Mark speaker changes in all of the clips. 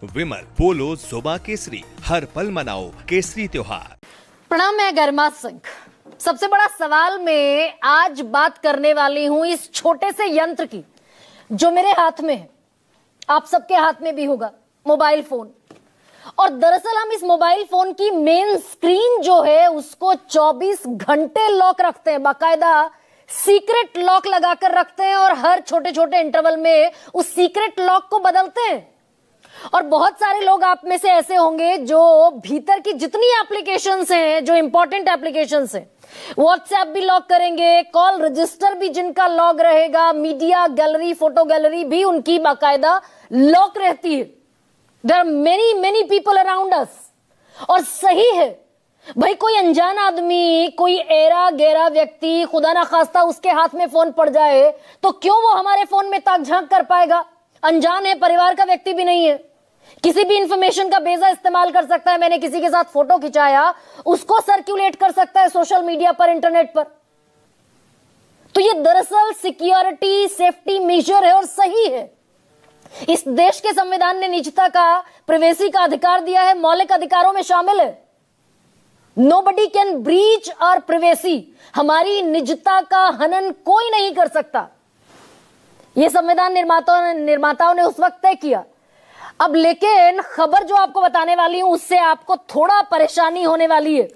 Speaker 1: विमल पोलो जुबा केसरी, हर पल मनाओ केसरी त्योहार।
Speaker 2: प्रणाम, मैं गरिमा सिंह। सबसे बड़ा सवाल में आज बात करने वाली हूं इस छोटे से यंत्र की जो मेरे हाथ में है, आप सबके हाथ में भी होगा, मोबाइल फोन। और दरअसल हम इस मोबाइल फोन की मेन स्क्रीन जो है उसको 24 घंटे लॉक रखते हैं, बाकायदा सीक्रेट लॉक लगाकर रखते हैं और हर छोटे छोटे इंटरवल में उस सीक्रेट लॉक को बदलते हैं। और बहुत सारे लोग आप में से ऐसे होंगे जो भीतर की जितनी एप्लीकेशंस हैं, जो इंपॉर्टेंट एप्लीकेशंस हैं, व्हाट्सएप भी लॉक करेंगे, कॉल रजिस्टर भी जिनका लॉक रहेगा, मीडिया गैलरी, फोटो गैलरी भी उनकी बाकायदा लॉक रहती है। There are many many people around us. और सही है भाई, कोई अनजान आदमी, कोई एरा गैरा व्यक्ति, खुदा ना खास्ता उसके हाथ में फोन पड़ जाए तो क्यों वो हमारे फोन में ताक झांक कर पाएगा? अनजान है, परिवार का व्यक्ति भी नहीं है, किसी भी इंफॉर्मेशन का बेजा इस्तेमाल कर सकता है। मैंने किसी के साथ फोटो खिंचाया, उसको सर्कुलेट कर सकता है सोशल मीडिया पर, इंटरनेट पर। तो ये दरअसल सिक्योरिटी सेफ्टी मेजर है और सही है। इस देश के संविधान ने निजता का, प्राइवेसी का अधिकार दिया है, मौलिक अधिकारों में शामिल है। Nobody can breach our privacy, हमारी निजता का हनन कोई नहीं कर सकता। यह संविधान निर्माताओं ने उस वक्त तय किया। अब लेकिन खबर जो आपको बताने वाली हूं उससे आपको थोड़ा परेशानी होने वाली है।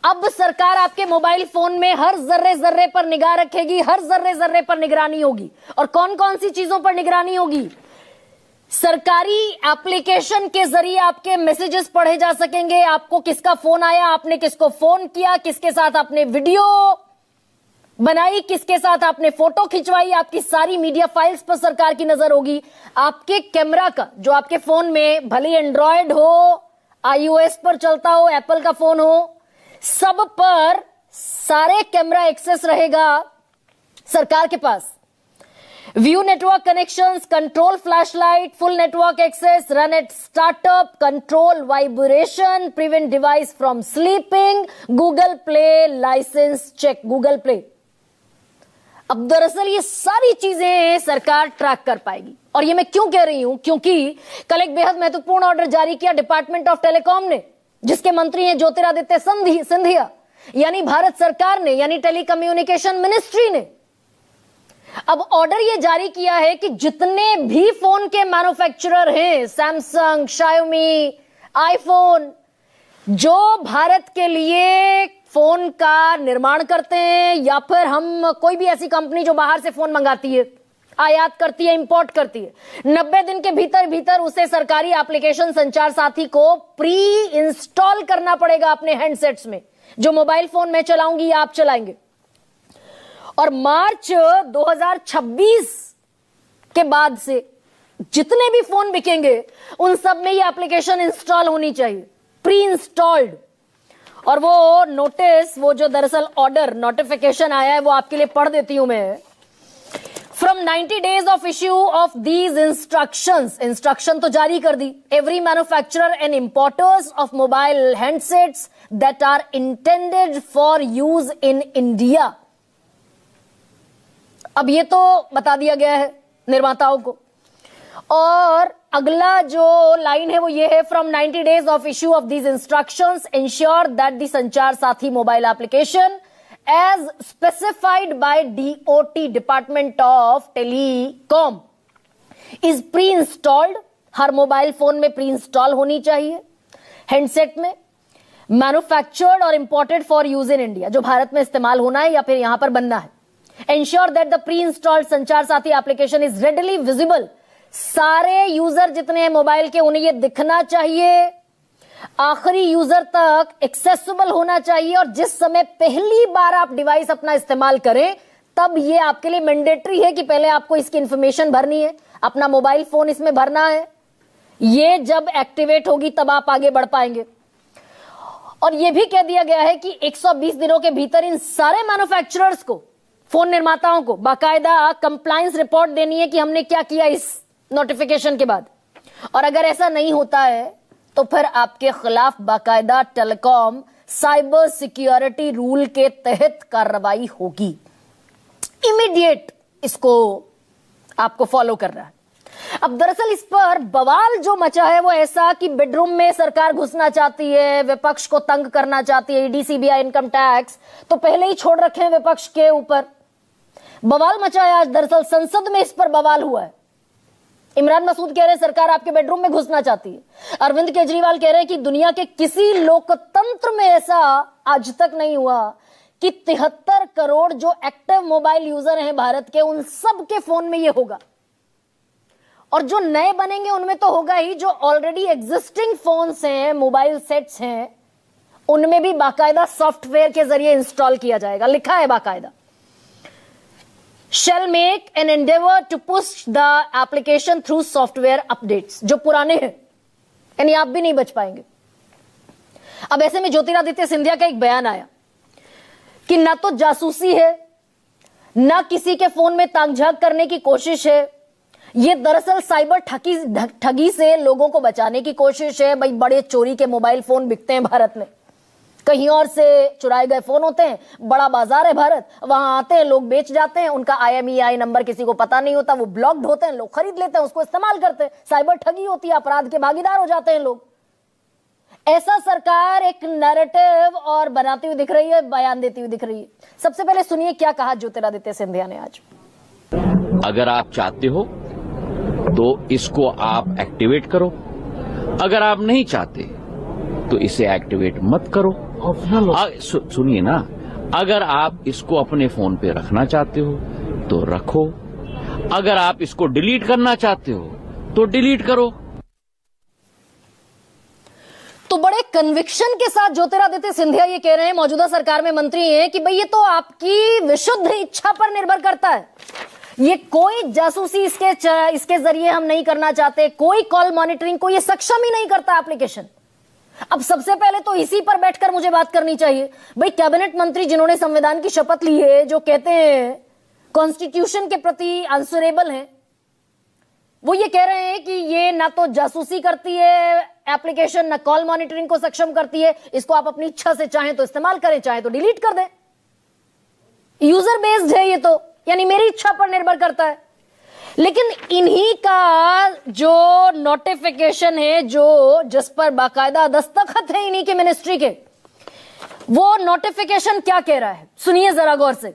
Speaker 2: अब सरकार आपके मोबाइल फोन में हर जर्रे जर्रे पर निगाह रखेगी, हर जर्रे जर्रे पर निगरानी होगी। और कौन कौन सी चीजों पर निगरानी होगी? सरकारी एप्लीकेशन के जरिए आपके मैसेजेस पढ़े जा सकेंगे, आपको किसका फोन आया, आपने किसको फोन किया, किसके साथ आपने वीडियो बनाई, किसके साथ आपने फोटो खिंचवाई, आपकी सारी मीडिया फाइल्स पर सरकार की नजर होगी। आपके कैमरा का, जो आपके फोन में भले एंड्रॉयड हो, आईओएस पर चलता हो, एप्पल का फोन हो, सब पर सारे कैमरा एक्सेस रहेगा सरकार के पास। View network connections, control flashlight, full network access, run at startup, control vibration, prevent device from sleeping, Google Play licence check, Google Play. अब दरअसल ये सारी चीजें सरकार ट्रैक कर पाएगी। और ये मैं क्यों कह रही हूं? क्योंकि कल एक बेहद महत्वपूर्ण ऑर्डर जारी किया डिपार्टमेंट ऑफ टेलीकॉम ने, जिसके मंत्री हैं ज्योतिरादित्य सिंधिया, यानी भारत सरकार ने, यानी टेलीकम्युनिकेशन मिनिस्ट्री ने। अब ऑर्डर ये जारी किया है कि जितने भी फोन के मैन्युफैक्चरर हैं, सैमसंग, शाओमी, आईफोन, जो भारत के लिए फोन का निर्माण करते हैं, या फिर हम कोई भी ऐसी कंपनी जो बाहर से फोन मंगाती है, आयात करती है, इंपोर्ट करती है, 90 दिन के भीतर भीतर उसे सरकारी एप्लीकेशन संचार साथी को प्री इंस्टॉल करना पड़ेगा अपने हैंडसेट्स में। जो मोबाइल फोन में चलाऊंगी या आप चलाएंगे। और मार्च 2026 के बाद से जितने भी फोन बिकेंगे उन सब में ये एप्लीकेशन इंस्टॉल होनी चाहिए, प्री इंस्टॉल्ड। और वो नोटिस, वो जो दरअसल ऑर्डर नोटिफिकेशन आया है, वो आपके लिए पढ़ देती हूं मैं। From 90 days of issue of these instruction तो जारी कर दी। Every manufacturer and importers of mobile handsets that are intended for use in India. अब ये तो बता दिया गया है निर्माताओं को। और अगला जो लाइन है वो ये है, from 90 days of issue of these instructions ensure that the Sanchar Saathi mobile application as specified by DoT, department of telecom, is pre installed. हर मोबाइल फोन में प्री इंस्टॉल होनी चाहिए, हैंडसेट में, मैन्युफैक्चर्ड और imported for use in India, जो भारत में इस्तेमाल होना है या फिर यहां पर बनना है। Ensure that the pre installed संचार साथी एप्लीकेशन इज रेडिली विजिबल, सारे यूजर जितने हैं मोबाइल के उन्हें यह दिखना चाहिए, आखिरी यूजर तक एक्सेसिबल होना चाहिए। और जिस समय पहली बार आप डिवाइस अपना इस्तेमाल करें तब यह आपके लिए मैंडेटरी है कि पहले आपको इसकी इंफॉर्मेशन भरनी है, अपना मोबाइल फोन इसमें भरना है। यह जब एक्टिवेट होगी तब आप आगे बढ़ पाएंगे। और यह भी कह दिया गया है कि 120 दिनों के भीतर इन सारे मैन्युफैक्चरर्स को, फोन निर्माताओं को, बाकायदा कंप्लायंस रिपोर्ट देनी है कि हमने क्या किया इस नोटिफिकेशन के बाद। और अगर ऐसा नहीं होता है तो फिर आपके खिलाफ बाकायदा टेलीकॉम साइबर सिक्योरिटी रूल के तहत कार्रवाई होगी। इमीडिएट इसको आपको फॉलो करना है। अब दरअसल इस पर बवाल जो मचा है वो ऐसा कि बेडरूम में सरकार घुसना चाहती है, विपक्ष को तंग करना चाहती है, ईडी सीबीआई इनकम टैक्स तो पहले ही छोड़ रखे हैं विपक्ष के ऊपर। बवाल मचा है आज, दरअसल संसद में इस पर बवाल हुआ है। इमरान मसूद कह रहे हैं सरकार आपके बेडरूम में घुसना चाहती है। अरविंद केजरीवाल कह रहे हैं कि दुनिया के किसी लोकतंत्र में ऐसा आज तक नहीं हुआ कि 73 करोड़ जो एक्टिव मोबाइल यूजर हैं भारत के, उन सब के फोन में यह होगा। और जो नए बनेंगे उनमें तो होगा ही, जो ऑलरेडी एग्जिस्टिंग फोन्स हैं, मोबाइल सेट्स हैं, उनमें भी बाकायदा सॉफ्टवेयर के जरिए इंस्टॉल किया जाएगा। लिखा है बाकायदा, shall make an endeavor to push the application through software updates, जो पुराने हैं, यानी आप भी नहीं बच पाएंगे। अब ऐसे में ज्योतिरादित्य सिंधिया का एक बयान आया कि ना तो जासूसी है, ना किसी के फोन में ताक-झांक करने की कोशिश है, ये दरअसल साइबर ठगी से लोगों को बचाने की कोशिश है। भाई बड़े चोरी के मोबाइल फोन बिकते हैं भारत में, कहीं और से चुराए गए फोन होते हैं, बड़ा बाजार है भारत, वहां आते हैं लोग बेच जाते हैं, उनका IMEI नंबर किसी को पता नहीं होता, वो ब्लॉक्ड होते हैं, लोग खरीद लेते हैं, उसको इस्तेमाल करते हैं, साइबर ठगी होती है, अपराध के भागीदार हो जाते हैं लोग। ऐसा सरकार एक नैरेटिव और बनाती हुई दिख रही है, बयान देती हुई दिख रही है। सबसे पहले सुनिए क्या कहा ज्योतिरादित्य सिंधिया ने आज।
Speaker 3: अगर आप चाहते हो तो इसको आप एक्टिवेट करो, अगर आप नहीं चाहते तो इसे एक्टिवेट मत करो। सुनिए ना, अगर आप इसको अपने फोन पे रखना चाहते हो तो रखो, अगर आप इसको डिलीट करना चाहते हो तो डिलीट करो।
Speaker 2: तो बड़े कन्विक्शन के साथ ज्योतिरादित्य सिंधिया ये कह रहे हैं, मौजूदा सरकार में मंत्री हैं, कि भाई ये तो आपकी विशुद्ध इच्छा पर निर्भर करता है, ये कोई जासूसी इसके जरिए हम नहीं करना चाहते, कोई कॉल मॉनिटरिंग को ये सक्षम ही नहीं करता एप्लीकेशन। अब सबसे पहले तो इसी पर बैठकर मुझे बात करनी चाहिए। भाई कैबिनेट मंत्री जिन्होंने संविधान की शपथ ली है, जो कहते हैं कॉन्स्टिट्यूशन के प्रति आंसरेबल हैं, वो ये कह रहे हैं कि ये ना तो जासूसी करती है एप्लीकेशन, ना कॉल मॉनिटरिंग को सक्षम करती है, इसको आप अपनी इच्छा से चाहें तो इस्तेमाल करें, चाहें तो डिलीट कर दें। यूजर बेस्ड है ये तो, यानी मेरी इच्छा पर निर्भर करता है। लेकिन इन्हीं का जो नोटिफिकेशन है, जो जिस पर बाकायदा दस्तखत है इन्हीं की मिनिस्ट्री के, वो नोटिफिकेशन क्या कह रहा है सुनिए जरा गौर से।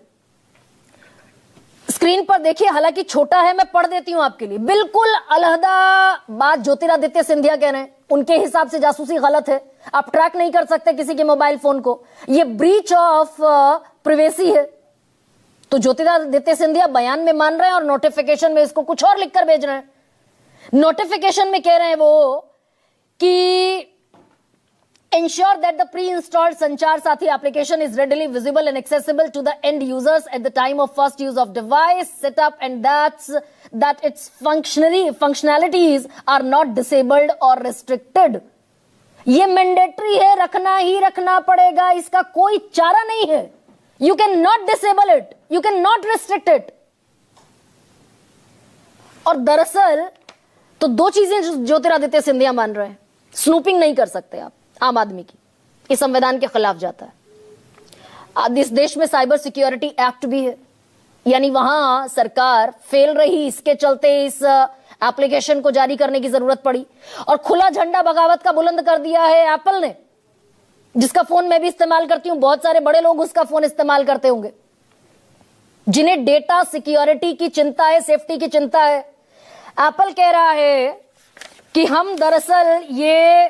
Speaker 2: स्क्रीन पर देखिए, हालांकि छोटा है, मैं पढ़ देती हूं आपके लिए। बिल्कुल अलहदा बात ज्योतिरादित्य सिंधिया कह रहे हैं, उनके हिसाब से जासूसी गलत है, आप ट्रैक नहीं कर सकते किसी के मोबाइल फोन को, ये ब्रीच ऑफ प्राइवेसी है। तो ज्योतिरादित्य सिंधिया बयान में मान रहे हैं और नोटिफिकेशन में इसको कुछ और लिखकर भेज रहे हैं। नोटिफिकेशन में कह रहे हैं वो कि ensure that the pre-installed संचार साथी application is readily visible and accessible to the end users at the time of first use of device setup, and that its functionalities are not disabled or restricted। ये mandatory है, रखना ही रखना पड़ेगा, इसका कोई चारा नहीं है। You can not disable it, you can not restrict it। और दरअसल तो दो चीजें ज्योतिरादित्य सिंधिया मान रहे हैं, स्नूपिंग नहीं कर सकते आप आम आदमी की, ये संविधान के खिलाफ जाता है। इस देश में साइबर सिक्योरिटी एक्ट भी है, यानी वहां सरकार फेल रही, इसके चलते इस एप्लीकेशन को जारी करने की जरूरत पड़ी। और खुला झंडा बगावत का बुलंद कर दिया है एप्पल ने, जिसका फोन मैं भी इस्तेमाल करती हूं, बहुत सारे बड़े लोग उसका फोन इस्तेमाल करते होंगे, जिन्हें डेटा सिक्योरिटी की चिंता है, सेफ्टी की चिंता है। एप्पल कह रहा है कि हम दरअसल ये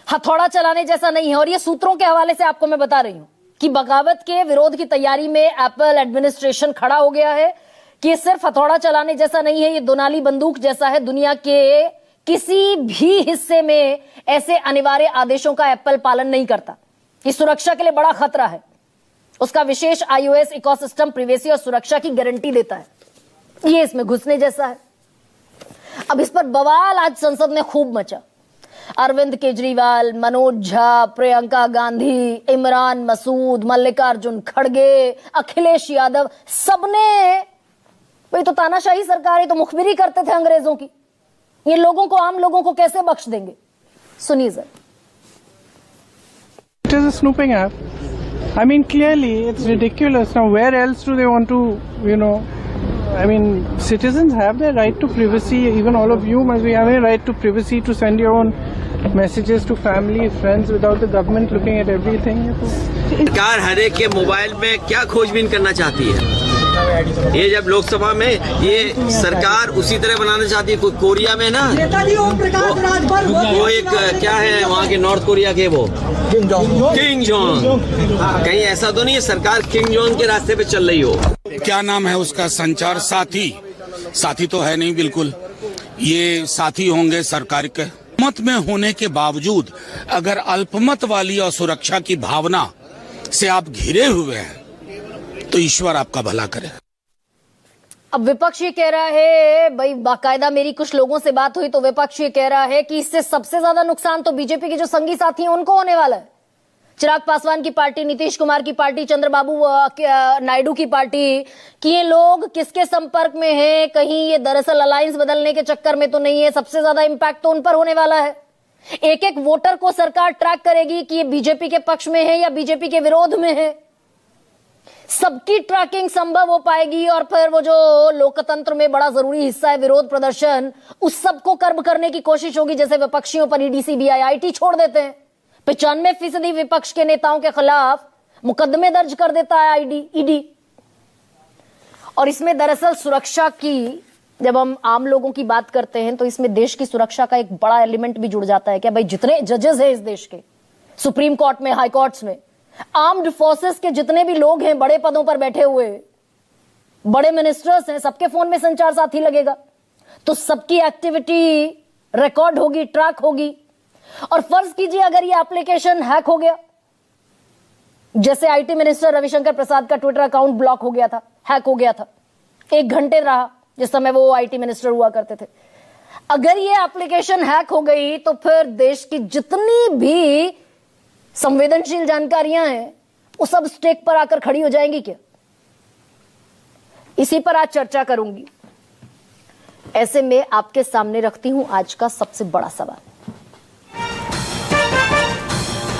Speaker 2: हथौड़ा चलाने जैसा नहीं है, और ये सूत्रों के हवाले से आपको मैं बता रही हूं कि बगावत के विरोध की तैयारी में एप्पल एडमिनिस्ट्रेशन खड़ा हो गया है कि ये सिर्फ हथौड़ा चलाने जैसा नहीं है, ये दोनाली बंदूक जैसा है। दुनिया के किसी भी हिस्से में ऐसे अनिवार्य आदेशों का एप्पल पालन नहीं करता, ये सुरक्षा के लिए बड़ा खतरा है। उसका विशेष iOS इकोसिस्टम प्राइवेसी और सुरक्षा की गारंटी देता है, ये इसमें घुसने जैसा है। अब इस पर बवाल आज संसद में खूब मचा। अरविंद केजरीवाल, मनोज झा, प्रियंका गांधी, इमरान मसूद, मल्लिकार्जुन खड़गे, अखिलेश यादव, सबने, भाई तो तानाशाही सरकार है, तो मुखबिरी करते थे अंग्रेजों की, ये लोगों को, आम लोगों को कैसे बख्श देंगे? सुनिए sir.
Speaker 4: It is a snooping app. I mean, clearly, it's ridiculous. Now, where else do they want to, I mean, citizens have their right to privacy. Even all of you must be having a right to privacy to send your own messages to family, friends without the government looking at everything.
Speaker 5: सरकार हर एक के mobile में क्या खोजबीन करना चाहती है? ये जब लोकसभा में ये सरकार उसी तरह बनाना चाहती है। कोरिया में ना वो एक क्या है वहाँ के नॉर्थ कोरिया के वो किंग जॉन्ग, कहीं ऐसा तो नहीं है सरकार किंग जॉन्ग के रास्ते पे चल रही हो?
Speaker 6: क्या नाम है उसका, संचार साथी? साथी तो है नहीं बिल्कुल, ये साथी होंगे सरकार के। मत में होने के बावजूद अगर अल्पमत वाली और सुरक्षा की भावना से आप घिरे हुए हैं तो ईश्वर आपका भला करे।
Speaker 2: अब विपक्ष ये कह रहा है, भाई बाकायदा मेरी कुछ लोगों से बात हुई तो विपक्ष ये कह रहा है कि इससे सबसे ज्यादा नुकसान तो बीजेपी के जो संगी साथी हैं उनको होने वाला है। चिराग पासवान की पार्टी, नीतीश कुमार की पार्टी, चंद्रबाबू नायडू की पार्टी, कि ये लोग किसके संपर्क में हैं, कहीं ये दरअसल अलायंस बदलने के चक्कर में तो नहीं है। सबसे ज्यादा इंपैक्ट तो उन पर होने वाला है। एक एक वोटर को सरकार ट्रैक करेगी कि ये बीजेपी के पक्ष में है या बीजेपी के विरोध में है। सबकी ट्रैकिंग संभव हो पाएगी और फिर वो जो लोकतंत्र में बड़ा जरूरी हिस्सा है विरोध प्रदर्शन, उस सबको कर्ब करने की कोशिश होगी। जैसे विपक्षियों पर ईडी, सीबीआई, आईटी छोड़ देते हैं, 95% विपक्ष के नेताओं के खिलाफ मुकदमे दर्ज कर देता है ईडी। और इसमें दरअसल सुरक्षा की, जब हम आम लोगों की बात करते हैं तो इसमें देश की सुरक्षा का एक बड़ा एलिमेंट भी जुड़ जाता है। क्या भाई, जितने जजेस हैं इस देश के, सुप्रीम कोर्ट में, हाई कोर्ट्स में, आर्म्ड फोर्सेस के जितने भी लोग हैं बड़े पदों पर बैठे हुए, बड़े मिनिस्टर्स हैं, सबके फोन में संचार साथी लगेगा। तो सबकी एक्टिविटी रिकॉर्ड होगी, ट्रैक होगी। और फर्ज कीजिए अगर ये एप्लीकेशन हैक हो गया, जैसे आईटी मिनिस्टर रविशंकर प्रसाद का ट्विटर अकाउंट ब्लॉक हो गया था, हैक हो गया था, 1 घंटे रहा जिस समय वो आईटी मिनिस्टर हुआ करते थे। अगर ये एप्लीकेशन हैक हो गई तो फिर देश की जितनी भी संवेदनशील जानकारियां हैं वो सब स्टेक पर आकर खड़ी हो जाएंगी क्या? इसी पर आज चर्चा करूंगी। ऐसे में आपके सामने रखती हूं आज का सबसे बड़ा सवाल।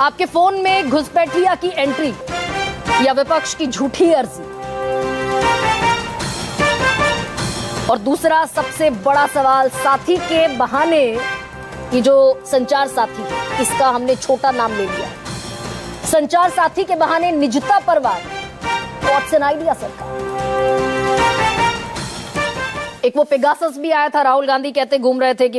Speaker 2: आपके फोन में घुसपैठिया की एंट्री या विपक्ष की झूठी अर्जी? और दूसरा सबसे बड़ा सवाल, साथी के बहाने, ये जो संचार साथी है इसका हमने छोटा नाम ले लिया, संचार साथी के बहाने निजता पर वार। व्हाट्स एन आइडिया सरकार? एक वो पेगासस भी आया था, राहुल गांधी कहते घूम रहे थे कि